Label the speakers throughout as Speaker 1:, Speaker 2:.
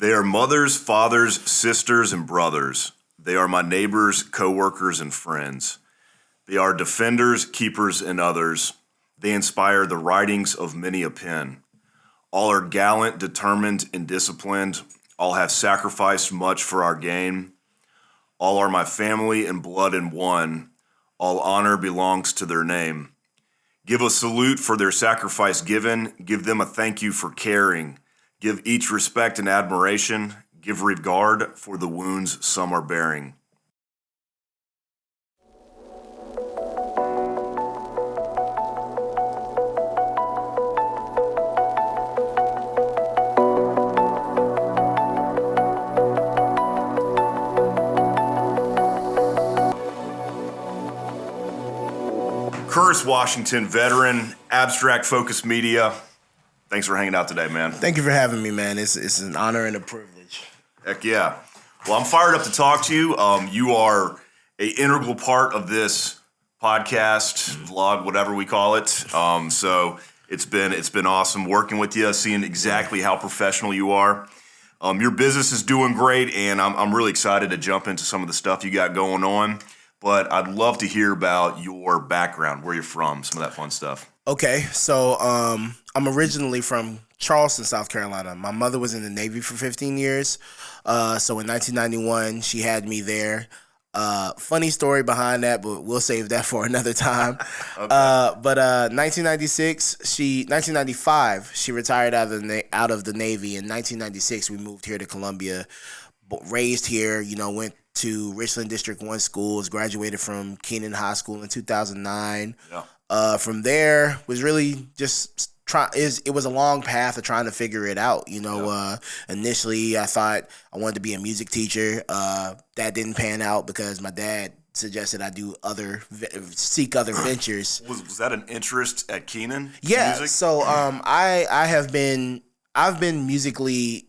Speaker 1: They are mothers, fathers, sisters, and brothers. They are my neighbors, coworkers, and friends. They are defenders, keepers, and others. They inspire the writings of many a pen. All are gallant, determined, and disciplined. All have sacrificed much for our gain. All are my family and blood in one. All honor belongs to their name. Give a salute for their sacrifice given. Give them a thank you for caring. Give each respect and admiration. Give regard for the wounds some are bearing. Curtis Washington, veteran, Abstrakt Phokus Media. Thanks for hanging out today, man.
Speaker 2: Thank you for having me, man. It's an honor and a privilege.
Speaker 1: Heck yeah. Well, I'm fired up to talk to you. You are an integral part of this podcast, vlog, whatever we call it. So it's been awesome working with you, seeing exactly how professional you are. Your business is doing great, and I'm really excited to jump into some of the stuff you got going on. But I'd love to hear about your background, where you're from, some of that fun stuff.
Speaker 2: Okay, so I'm originally from Charleston, South Carolina. My mother was in the Navy for 15 years. So in 1991, she had me there. Funny story behind that, but we'll save that for another time. Okay. But 1995, she retired out of the Navy. In 1996, we moved here to Columbia, raised here, went to Richland District 1 schools, graduated from Keenan High School in 2009. Yeah. From there was really just it was a long path of trying to figure it out. Initially I thought I wanted to be a music teacher. That didn't pan out because my dad suggested I do seek other ventures.
Speaker 1: Was that an interest at Keenan?
Speaker 2: Yeah.
Speaker 1: Music?
Speaker 2: So I've been musically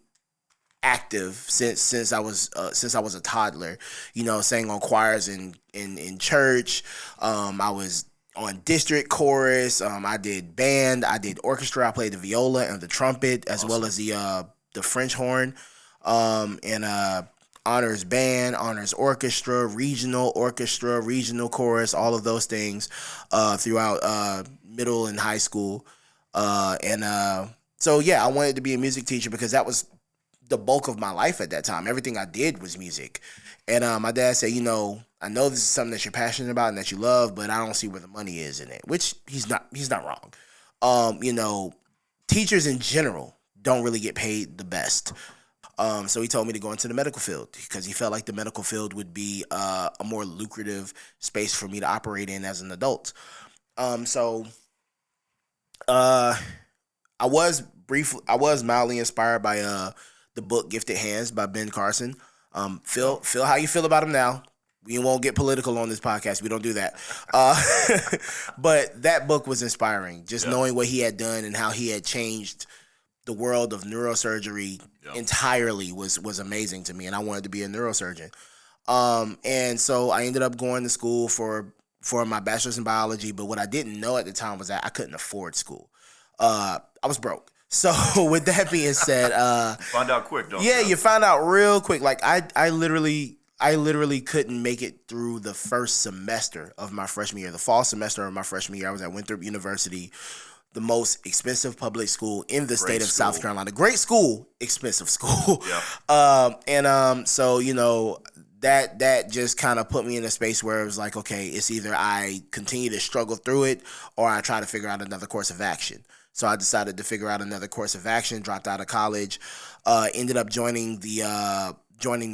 Speaker 2: active since I was a toddler, sang on choirs in church. I was on district chorus. I did band. I did orchestra. I played the viola and the trumpet as well as the French horn. And honors band, honors orchestra, regional chorus, all of those things throughout middle and high school. So yeah, I wanted to be a music teacher because that was the bulk of my life at that time. Everything I did was music. And my dad said, I know this is something that you're passionate about and that you love, but I don't see where the money is in it, which he's not wrong. Teachers in general don't really get paid the best. So he told me to go into the medical field because he felt like the medical field would be a more lucrative space for me to operate in as an adult. So I was mildly inspired by the book Gifted Hands by Ben Carson. Phil, how you feel about him now? We won't get political on this podcast. We don't do that. But that book was inspiring. Just knowing what he had done and how he had changed the world of neurosurgery entirely was amazing to me. And I wanted to be a neurosurgeon. And so I ended up going to school for my bachelor's in biology. But what I didn't know at the time was that I couldn't afford school. I was broke. So with that being said,
Speaker 1: you find out quick, don't you?
Speaker 2: Yeah, you find out real quick. Like I literally couldn't make it through the first semester of my freshman year. The fall semester of my freshman year, I was at Winthrop University, the most expensive public school in the state of South Carolina. Great school, expensive school. Yeah. So that just kind of put me in a space where it was like, okay, it's either I continue to struggle through it or I try to figure out another course of action. So I decided to figure out another course of action, dropped out of college, ended up joining the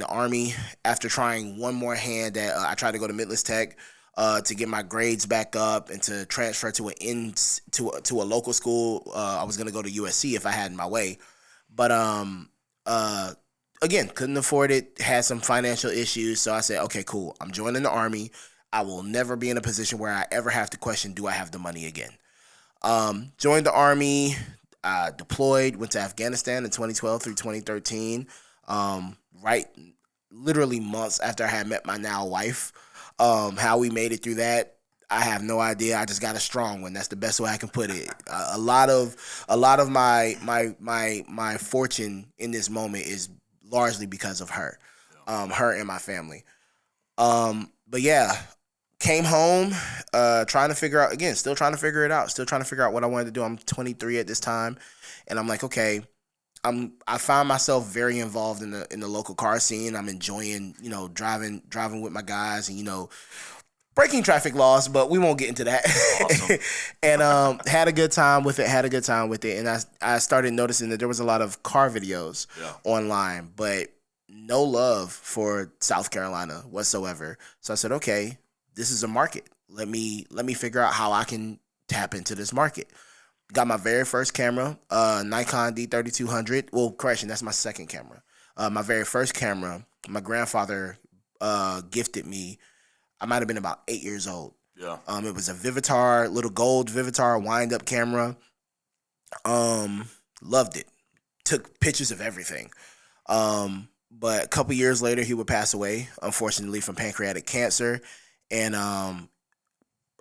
Speaker 2: Army after trying one more hand at I tried to go to Midlands Tech to get my grades back up and to transfer to a local school. I was going to go to USC if I had my way. But again, couldn't afford it, had some financial issues. So I said, okay, cool. I'm joining the Army. I will never be in a position where I ever have to question, do I have the money again? Joined the Army, deployed, went to Afghanistan in 2012 through 2013, literally months after I had met my now wife. How we made it through that, I have no idea. I just got a strong one. That's the best way I can put it. A lot of my fortune in this moment is largely because of her, her and my family. But yeah, came home, trying to figure out, again, still trying to figure it out, still trying to figure out what I wanted to do. I'm 23 at this time, and I'm like, okay, I find myself very involved in the local car scene. I'm enjoying, driving with my guys and, breaking traffic laws, but we won't get into that.
Speaker 1: Awesome.
Speaker 2: And had a good time with it. And I started noticing that there was a lot of car videos online, but no love for South Carolina whatsoever. So I said, okay, this is a market. Let me figure out how I can tap into this market. Got my very first camera, Nikon D3200. Well, correction, that's my second camera. My very first camera, my grandfather gifted me. I might have been about 8 years old.
Speaker 1: Yeah.
Speaker 2: It was a Vivitar, little gold Vivitar wind-up camera. Loved it. Took pictures of everything. But a couple years later, he would pass away, unfortunately, from pancreatic cancer. And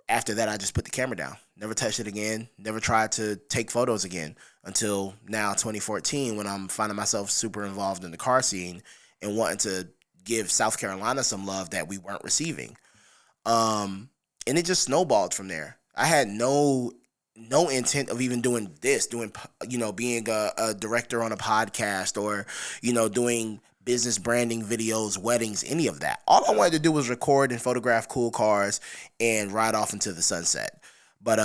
Speaker 2: after that, I just put the camera down. Never touched it again. Never tried to take photos again until now, 2014, when I'm finding myself super involved in the car scene and wanting to give South Carolina some love that we weren't receiving. And it just snowballed from there. I had no intent of even doing this, being a director on a podcast or, doing business branding videos, weddings, any of that. All I wanted to do was record and photograph cool cars and ride off into the sunset. But,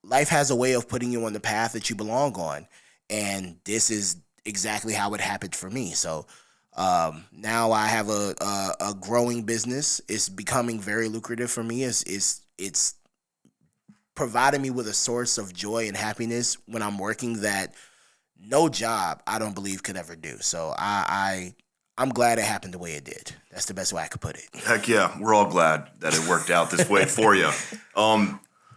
Speaker 2: life has a way of putting you on the path that you belong on. And this is exactly how it happened for me. So, now I have a growing business. It's becoming very lucrative for me. It's providing me with a source of joy and happiness when I'm working that no job, I don't believe, could ever do. So I'm glad it happened the way it did. That's the best way I could put it.
Speaker 1: Heck yeah, we're all glad that it worked out this way for you.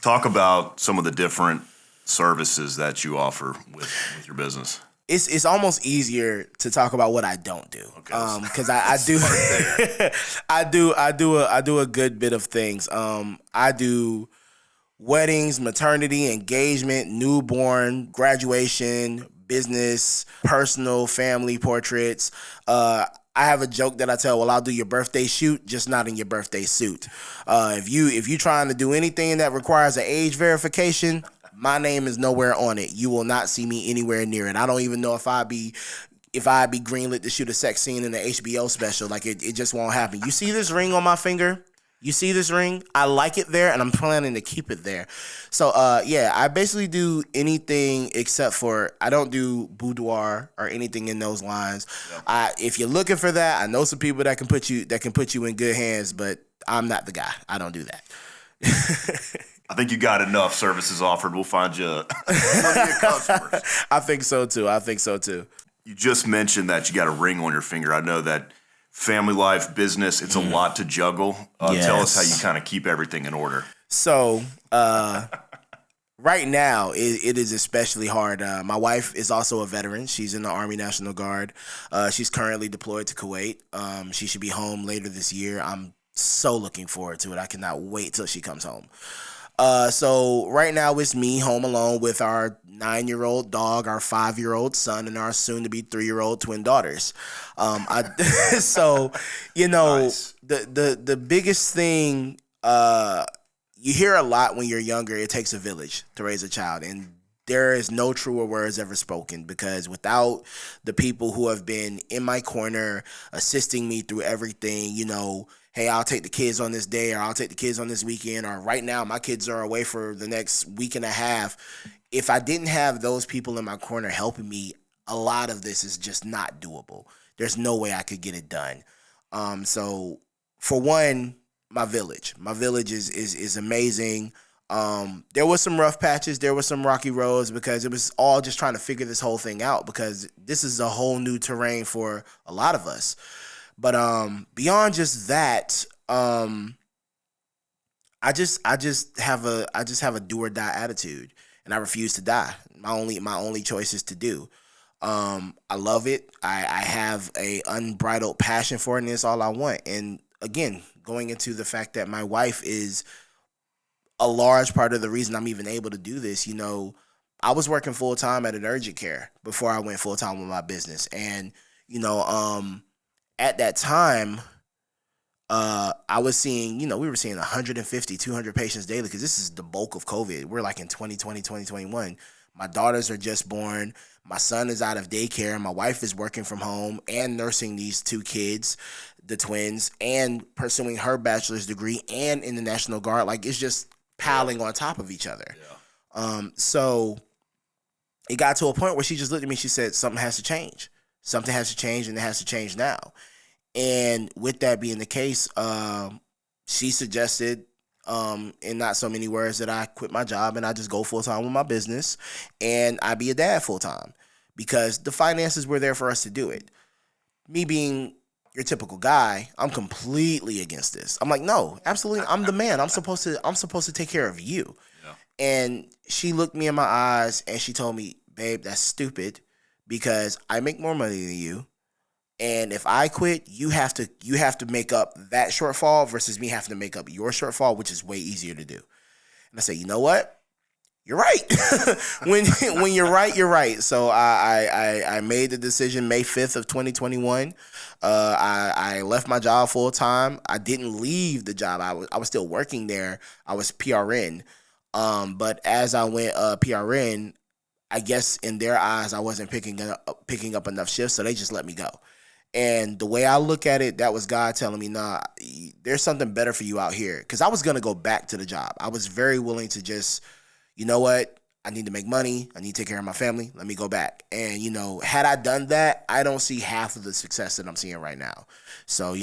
Speaker 1: Talk about some of the different services that you offer with your business.
Speaker 2: It's almost easier to talk about what I don't do, because I do I do a good bit of things. I do weddings, maternity, engagement, newborn, graduation, business, personal, family portraits. I have a joke that I tell. Well, I'll do your birthday shoot, just not in your birthday suit. If you trying to do anything that requires an age verification, my name is nowhere on it. You will not see me anywhere near it. I don't even know if I'd be greenlit to shoot a sex scene in the HBO special. Like it just won't happen. You see this ring on my finger? You see this ring? I like it there, and I'm planning to keep it there. So, I basically do anything except for I don't do boudoir or anything in those lines. Yeah. If you're looking for that, I know some people that can put you in good hands, but I'm not the guy. I don't do that.
Speaker 1: I think you got enough services offered. We'll find you plenty of customers.
Speaker 2: I think so too.
Speaker 1: You just mentioned that you got a ring on your finger. I know that family life, business, it's a lot to juggle.
Speaker 2: Yes.
Speaker 1: Tell us how you kind of keep everything in order.
Speaker 2: So, right now, it is especially hard. My wife is also a veteran. She's in the Army National Guard. She's currently deployed to Kuwait. She should be home later this year. I'm so looking forward to it. I cannot wait till she comes home. So right now it's me home alone with our 9-year-old dog, our 5-year-old son, and our soon-to-be 3-year-old twin daughters. Nice. The biggest thing, you hear a lot when you're younger, it takes a village to raise a child, and there is no truer words ever spoken, because without the people who have been in my corner, assisting me through everything, hey, I'll take the kids on this day, or I'll take the kids on this weekend, or right now my kids are away for the next week and a half. If I didn't have those people in my corner helping me, a lot of this is just not doable. There's no way I could get it done. So for one, my village is amazing. There was some rough patches, there was some rocky roads, because it was all just trying to figure this whole thing out, because this is a whole new terrain for a lot of us. But beyond just that, I just have a do or die attitude, and I refuse to die. My only choice is to do. I love it. I have a unbridled passion for it, and it's all I want. And again, going into the fact that my wife is a large part of the reason I'm even able to do this. I was working full time at an urgent care before I went full time with my business, and At that time, I was seeing, we were seeing 150, 200 patients daily because this is the bulk of COVID. We're like in 2020, 2021. My daughters are just born. My son is out of daycare. My wife is working from home and nursing these two kids, the twins, and pursuing her bachelor's degree and in the National Guard. Like, it's just piling on top of each other. Yeah. So it got to a point where she just looked at me. She said, something has to change. Something has to change, and it has to change now. And with that being the case, she suggested, in not so many words, that I quit my job and I just go full-time with my business and I be a dad full-time because the finances were there for us to do it. Me being your typical guy, I'm completely against this. I'm like, no, absolutely. I'm the man. I'm supposed to take care of you. Yeah. And she looked me in my eyes and she told me, babe, that's stupid because I make more money than you. And if I quit, you have to make up that shortfall versus me having to make up your shortfall, which is way easier to do. And I say, you know what? You're right. when you're right, you're right. So I made the decision May 5th of 2021. I left my job full time. I didn't leave the job. I was still working there. I was PRN. But as I went PRN, I guess in their eyes, I wasn't picking up enough shifts, so they just let me go. And the way I look at it, that was God telling me, nah, there's something better for you out here. Because I was going to go back to the job. I was very willing to just, you know what? I need to make money. I need to take care of my family. Let me go back. And, had I done that, I don't see half of the success that I'm seeing right now. So,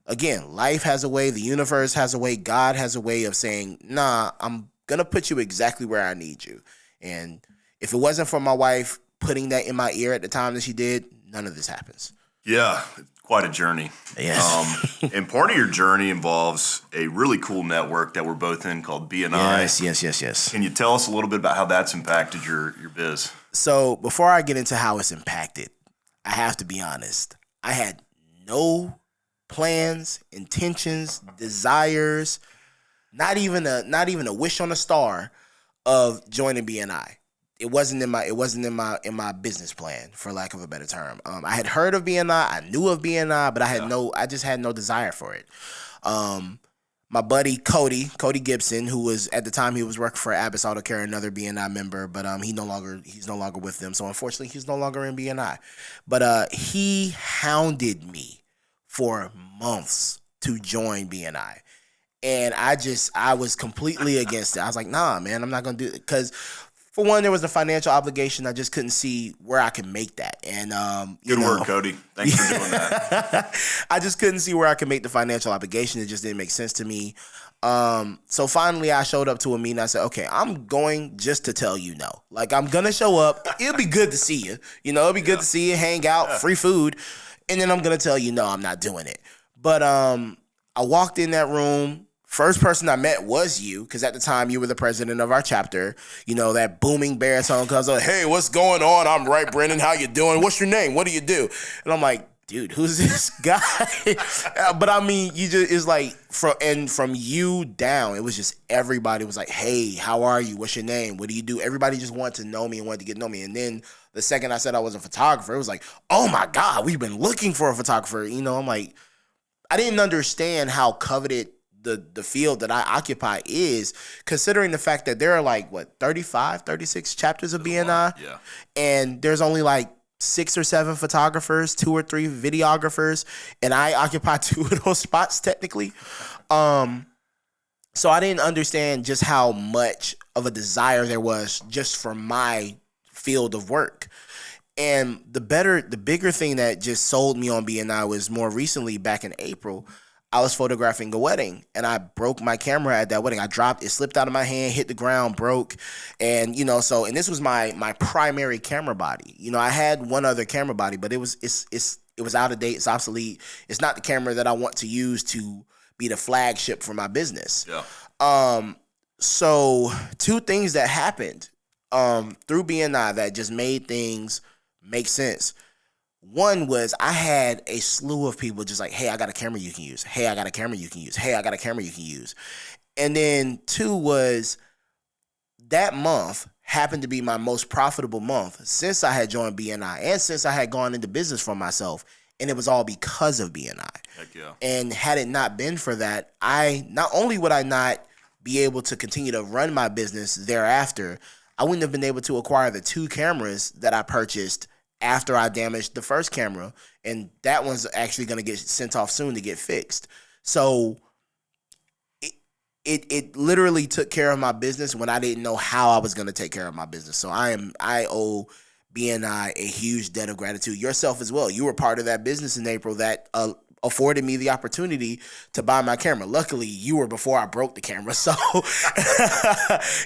Speaker 2: again, life has a way. The universe has a way. God has a way of saying, nah, I'm going to put you exactly where I need you. And if it wasn't for my wife putting that in my ear at the time that she did, none of this happens.
Speaker 1: Yeah, quite a journey.
Speaker 2: Yes.
Speaker 1: And part of your journey involves a really cool network that we're both in called BNI.
Speaker 2: Yes.
Speaker 1: Can you tell us a little bit about how that's impacted your biz?
Speaker 2: So before I get into how it's impacted, I have to be honest. I had no plans, intentions, desires, not even a wish on a star of joining BNI. It wasn't in my business plan, for lack of a better term. I had heard of BNI, I knew of BNI, but I just had no desire for it. My buddy Cody Gibson, who was at the time he was working for Abbott Auto Care, another BNI member, but he's no longer with them. So unfortunately, he's no longer in BNI. But he hounded me for months to join BNI. And I was completely against it. I was like, nah, man, I'm not gonna do it because, for one, there was a financial obligation. I just couldn't see where I could make that. And
Speaker 1: good work, Cody. Thanks for doing that.
Speaker 2: I just couldn't see where I could make the financial obligation. It just didn't make sense to me. So finally, I showed up to a meeting. I said, okay, I'm going just to tell you no. Like, I'm going to show up. It'll be good to see you. It'll be good to see you, hang out, free food. And then I'm going to tell you, no, I'm not doing it. But I walked in that room. First person I met was you, because at the time you were the president of our chapter. That booming baritone comes up, hey, what's going on? I'm right, Brendan. How you doing? What's your name? What do you do? And I'm like, dude, who's this guy? But I mean, it's like from you down, it was just everybody was like, hey, how are you? What's your name? What do you do? Everybody just wanted to know me and wanted to get to know me. And then the second I said I was a photographer, it was like, oh my God, we've been looking for a photographer. I'm like, I didn't understand how coveted the field that I occupy is, considering the fact that there are like 35, 36 chapters of BNI.
Speaker 1: Yeah.
Speaker 2: And there's only like 6 or 7 photographers, 2 or 3 videographers, and I occupy 2 of those spots technically. So I didn't understand just how much of a desire there was just for my field of work. And the bigger thing that just sold me on BNI was more recently, back in April, I was photographing a wedding and I broke my camera at that wedding. I dropped it, slipped out of my hand, hit the ground, broke. And, and this was my primary camera body. I had one other camera body, but it was out of date. It's obsolete. It's not the camera that I want to use to be the flagship for my business.
Speaker 1: Yeah.
Speaker 2: So 2 things that happened, through BNI that just made things make sense. One was I had a slew of people just like, hey, I got a camera you can use. Hey, I got a camera you can use. Hey, I got a camera you can use. And then 2 was that month happened to be my most profitable month since I had joined BNI and since I had gone into business for myself. And it was all because of BNI.
Speaker 1: Heck yeah.
Speaker 2: And had it not been for that, not only would I not be able to continue to run my business thereafter, I wouldn't have been able to acquire the 2 cameras that I purchased after I damaged the first camera. And that one's actually going to get sent off soon to get fixed. So it literally took care of my business when I didn't know how I was going to take care of my business. So I owe BNI a huge debt of gratitude. Yourself as well. You were part of that business in April that afforded me the opportunity to buy my camera. Luckily, you were before I broke the camera, so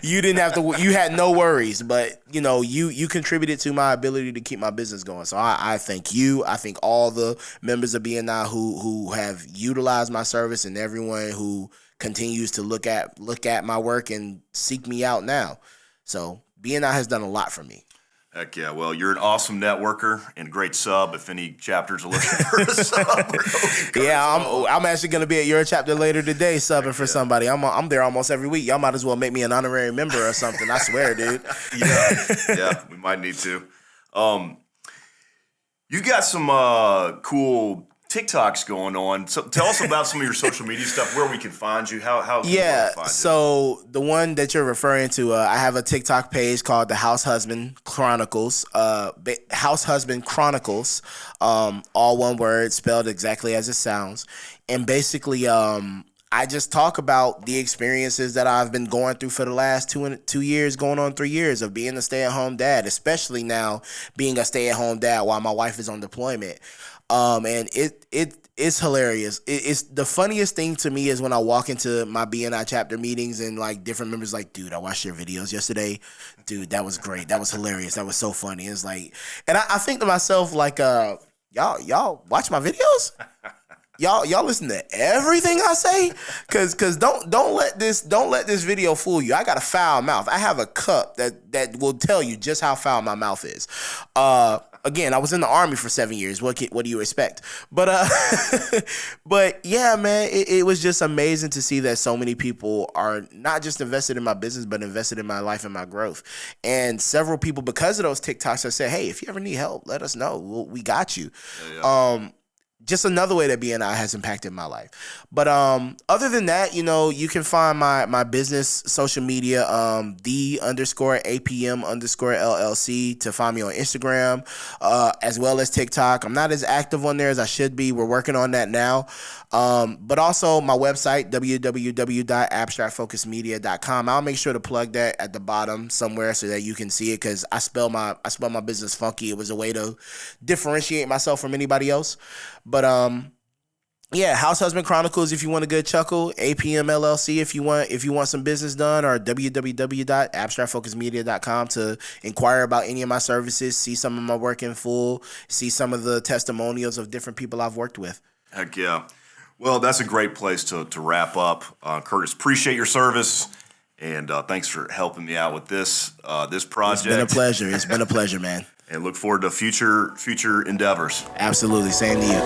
Speaker 2: you didn't have to. You had no worries, but you contributed to my ability to keep my business going. So I thank you. I thank all the members of BNI who have utilized my service, and everyone who continues to look at my work and seek me out now. So BNI has done a lot for me.
Speaker 1: Heck yeah. Well, you're an awesome networker and great sub. If any chapters are looking for a sub.
Speaker 2: Yeah, I'm actually going to be at your chapter later today subbing for somebody. I'm there almost every week. Y'all might as well make me an honorary member or something. I swear, dude.
Speaker 1: Yeah, we might need to. You've got some cool TikToks going on. So tell us about some of your social media stuff, where we can find you, how can we find you?
Speaker 2: So the one that you're referring to, I have a TikTok page called the House Husband Chronicles. House Husband Chronicles, all one word, spelled exactly as it sounds. And basically, I just talk about the experiences that I've been going through for the last 2 years, going on 3 years of being a stay-at-home dad, especially now being a stay-at-home dad while my wife is on deployment. And it's hilarious. It's the funniest thing to me is when I walk into my BNI chapter meetings and like different members like, dude, I watched your videos yesterday. Dude, that was great. That was hilarious. That was so funny. It's like, and I think to myself like, y'all watch my videos? Y'all listen to everything I say, cause don't let this video fool you. I got a foul mouth. I have a cup that will tell you just how foul my mouth is. Again, I was in the Army for 7 years. What do you expect? But but yeah, man, it was just amazing to see that so many people are not just invested in my business, but invested in my life and my growth. And several people, because of those TikToks, have said, hey, if you ever need help, let us know. We got you. Yeah. Just another way that BNI has impacted my life. But other than that, you can find my business social media, the_APM_LLC, to find me on Instagram, as well as TikTok. I'm not as active on there as I should be. We're working on that now. But also my website, www.abstraktphokusmedia.com. I'll make sure to plug that at the bottom somewhere so that you can see it, because I spell my business funky. It was a way to differentiate myself from anybody else. But yeah, House Husband Chronicles if you want a good chuckle, APM LLC if you want some business done, or www.abstraktphokusmedia.com to inquire about any of my services, see some of my work in full, see some of the testimonials of different people I've worked with.
Speaker 1: Heck yeah. Well, that's a great place to wrap up. Curtis, appreciate your service, and thanks for helping me out with this project.
Speaker 2: It's been a pleasure. It's been a pleasure, man.
Speaker 1: And look forward to future endeavors.
Speaker 2: Absolutely. Same to you.